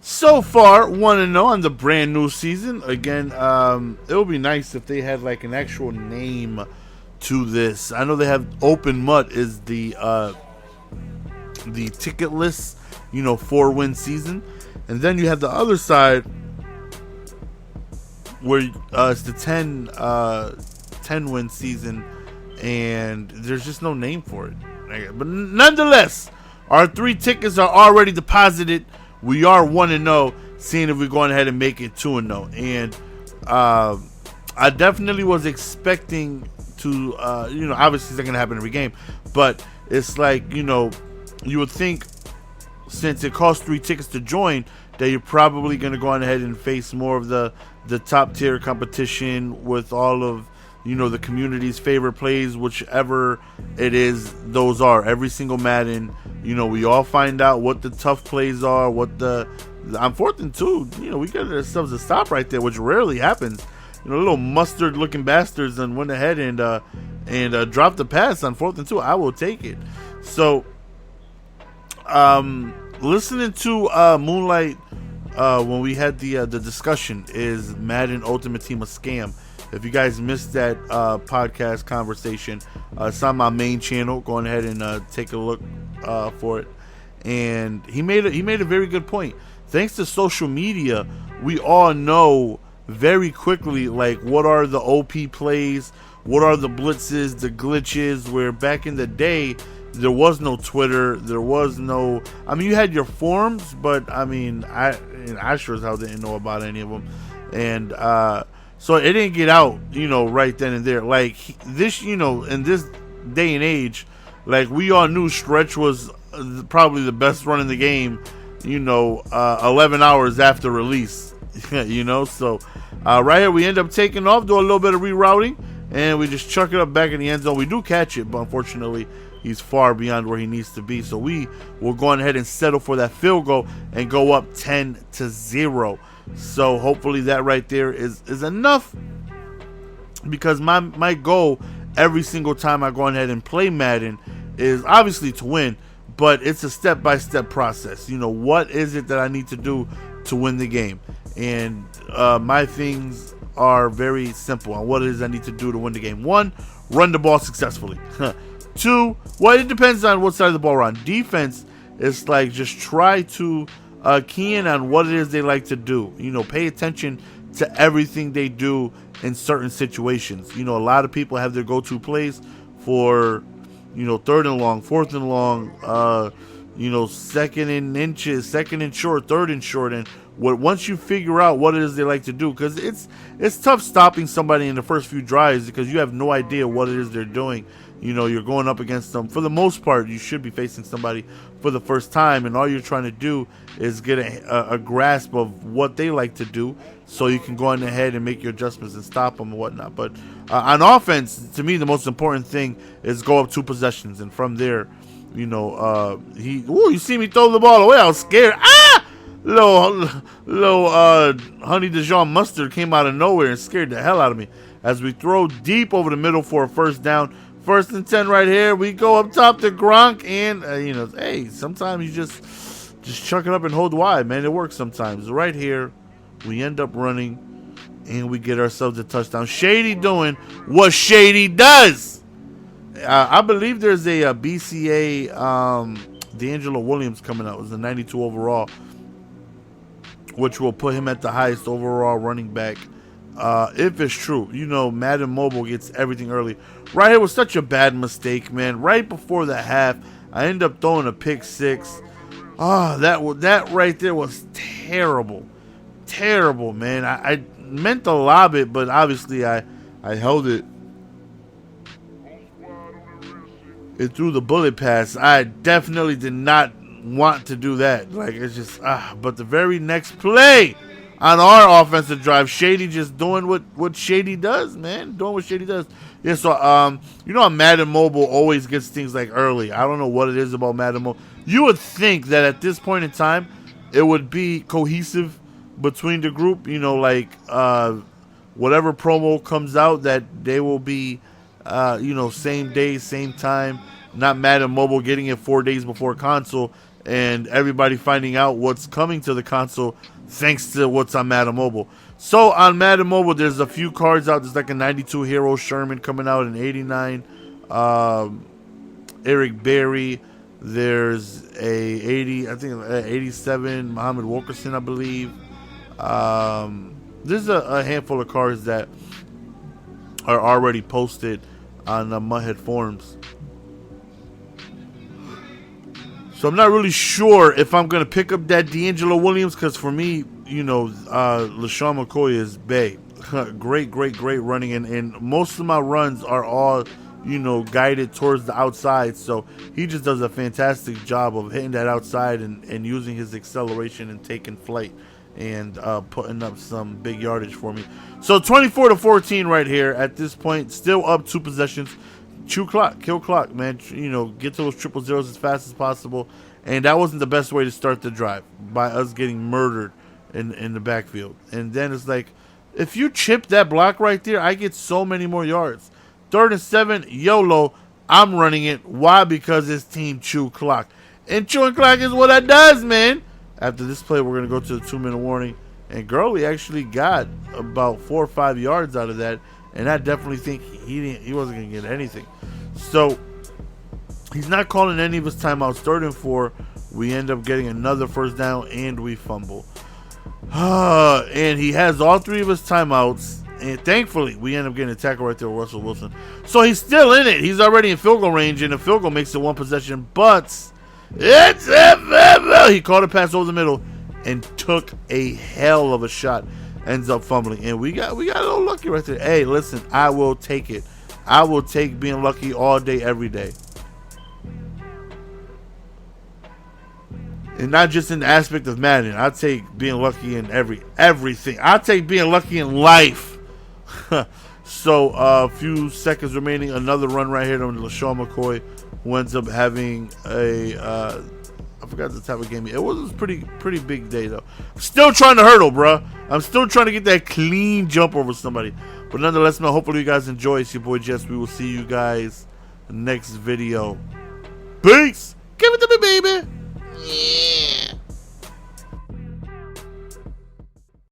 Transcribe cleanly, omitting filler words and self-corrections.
So far, 1-0 on the brand new season. Again, it would be nice if they had like an actual name to this. I know they have Open Mud is the ticket list, 4-win season, and then you have the other side where it's the 10 win season, and there's just no name for it. But nonetheless, our 3 tickets are already deposited. We are 1-0, seeing if we're going ahead and make it 2-0. And I definitely was expecting to, obviously it's not going to happen every game, but it's like, you would think since it costs 3 tickets to join, that you're probably going to go on ahead and face more of the top tier competition with all of, the community's favorite plays, whichever it is, those are. Every single Madden, we all find out what the tough plays are, what on 4th and 2, we get ourselves a stop right there, which rarely happens. Little mustard looking bastards and went ahead and dropped the pass on 4th and 2. I will take it. So, listening to Moonlight when we had the discussion, is Madden Ultimate Team a scam? If you guys missed that podcast conversation, it's on my main channel. Go ahead and take a look for it. And he made a very good point. Thanks to social media, we all know very quickly like what are the OP plays, what are the blitzes, the glitches. Where back in the day, there was no Twitter, there was no. You had your forums, but I sure as hell didn't know about any of them, and so it didn't get out, right then and there. Like this, in this day and age, like we all knew Stretch was probably the best run in the game, 11 hours after release, So right here we end up taking off, do a little bit of rerouting, and we just chuck it up back in the end zone. We do catch it, but unfortunately, he's far beyond where he needs to be. So we will go ahead and settle for that field goal and go up 10-0. So hopefully that right there is enough, because my goal every single time I go ahead and play Madden is obviously to win, but it's a step-by-step process. What is it that I need to do to win the game? And my things are very simple on what it is I need to do to win the game. 1, run the ball successfully. 2, well, it depends on what side of the ball we're on. Defense is like just try to key in on what it is they like to do. Pay attention to everything they do in certain situations. A lot of people have their go-to plays for, 3rd and long, 4th and long, 2nd and inches, 2nd and short, 3rd and short. And once you figure out what it is they like to do, because it's tough stopping somebody in the first few drives because you have no idea what it is they're doing. You're going up against them. For the most part, you should be facing somebody for the first time, and all you're trying to do is get a grasp of what they like to do, so you can go on ahead and make your adjustments and stop them and whatnot. But on offense, to me, the most important thing is go up 2 possessions, and from there, you see me throw the ball away. I was scared. Little Honey Dijon mustard came out of nowhere and scared the hell out of me as we throw deep over the middle for a first down. 1st and 10 right here. We go up top to Gronk, and hey, sometimes you just chuck it up and hold wide, man. It works sometimes. Right here, we end up running, and we get ourselves a touchdown. Shady doing what Shady does. I believe there's a BCA D'Angelo Williams coming out. It was a 92 overall, which will put him at the highest overall running back. If it's true, Madden Mobile gets everything early. Right here was such a bad mistake, man. Right before the half, I end up throwing a pick 6. That right there was terrible, man. I meant to lob it, but obviously I held it. It threw the bullet pass. I definitely did not want to do that. Like, it's just but the very next play on our offensive drive, Shady just doing what Shady does, man. Doing what Shady does. Yeah, so Madden Mobile always gets things like early. I don't know what it is about Madden Mobile. You would think that at this point in time, it would be cohesive between the group. Whatever promo comes out, that they will be, same day, same time. Not Madden Mobile getting it 4 days before console and everybody finding out what's coming to the console thanks to what's on Madden Mobile. So on Madden Mobile, there's a few cards out. There's like a 92 Hero Sherman coming out, in 89 Eric Berry. There's a 80, I think 87 Muhammad Wilkerson, I believe. There's a handful of cards that are already posted on the Mudhead forums. So I'm not really sure if I'm going to pick up that D'Angelo Williams, because for me, you know, LaShawn McCoy is bae. Great running. And most of my runs are all, you know, guided towards the outside. So he just does a fantastic job of hitting that outside and using his acceleration and taking flight and putting up some big yardage for me. So 24-14 right here at this point. Still up 2 possessions. Chew clock, kill clock, man. You know, get to those 000s as fast as possible. And that wasn't the best way to start the drive, by us getting murdered in the backfield. And then it's like, if you chip that block right there, I get so many more yards. 3rd and 7, YOLO, I'm running it. Why? Because it's team chew clock. And chewing clock is what that does, man. After this play, we're going to go to the 2-minute warning. And Gurley actually got about 4 or 5 yards out of that. And I definitely think he wasn't going to get anything. So he's not calling any of his timeouts. 3rd and 4. We end up getting another first down, and we fumble. And he has all 3 of his timeouts. And thankfully, we end up getting a tackle right there with Russell Wilson. So he's still in it. He's already in field goal range, and the field goal makes it 1 possession. But he caught a pass over the middle and took a hell of a shot. Ends up fumbling, and we got a little lucky right there. Hey, listen, I will take it. I will take being lucky all day, every day, and not just in the aspect of Madden. I take being lucky in everything. I take being lucky in life. So a few seconds remaining. Another run right here on LaShawn McCoy, who ends up having a I forgot the type of game. It was a pretty big day, though. I'm still trying to hurdle, bro. I'm still trying to get that clean jump over somebody. But nonetheless, man, hopefully you guys enjoy. It's your boy Jess. We will see you guys next video. Peace. Give it to me, baby. Yeah.